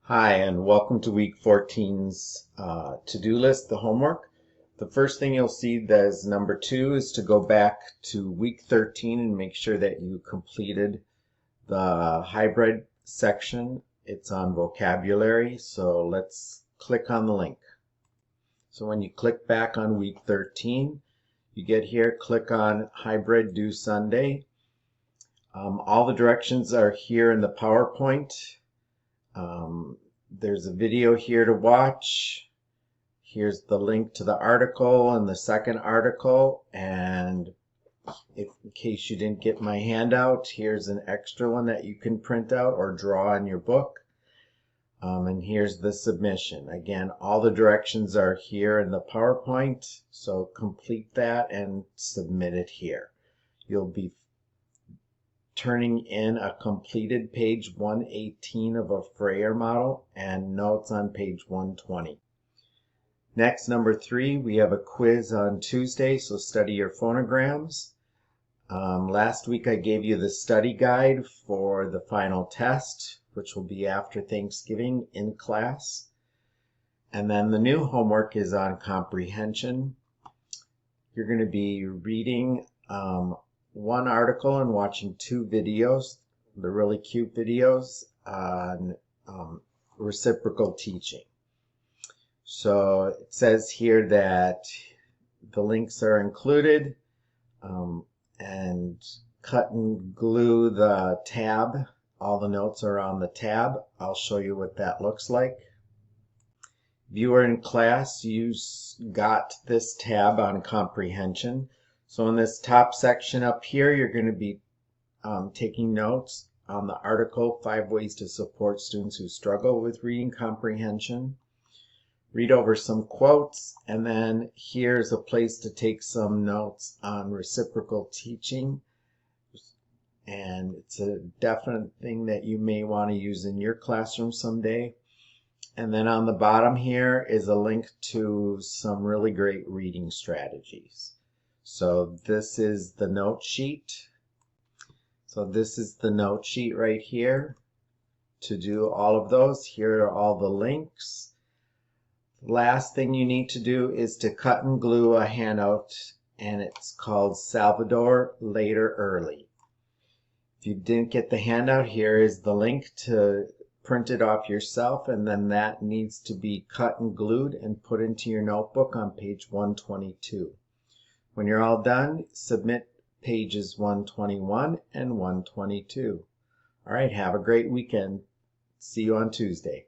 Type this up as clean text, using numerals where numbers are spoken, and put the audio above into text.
Hi, and welcome to week 14's to-do list, the homework. The first thing you'll see that is number 2 is to go back to week 13 and make sure that you completed the hybrid section. It's on vocabulary, so let's click on the link. So when you click back on week 13, you get here, click on hybrid due Sunday. All the directions are here in the PowerPoint. There's a video here to watch. Here's the link to the article and the second article, and in case you didn't get my handout, here's an extra one that you can print out or draw in your book. And here's the submission. Again, all the directions are here in the PowerPoint, so complete that and submit it here. You'll be turning in a completed page 118 of a Frayer model and notes on page 120. Next, number 3, we have a quiz on Tuesday, so study your phonograms. Last week I gave you the study guide for the final test, which will be after Thanksgiving in class. And then the new homework is on comprehension. You're going to be reading one article and watching 2 videos, the really cute videos on reciprocal teaching. So it says here that the links are included, and cut and glue the tab. All the notes are on the tab. I'll show you what that looks like. If you were in class, you got this tab on comprehension. So in this top section up here, you're going to be taking notes on the article, 5 Ways to Support Students Who Struggle with Reading Comprehension. Read over some quotes, and then here's a place to take some notes on reciprocal teaching. And it's a definite thing that you may want to use in your classroom someday. And then on the bottom here is a link to some really great reading strategies. So this is the note sheet. So this is the note sheet right here. To do all of those, here are all the links. Last thing you need to do is to cut and glue a handout, and it's called Salvador Later Early. If you didn't get the handout, here is the link to print it off yourself, and then that needs to be cut and glued and put into your notebook on page 122. When you're all done, submit pages 121 and 122. All right, have a great weekend. See you on Tuesday.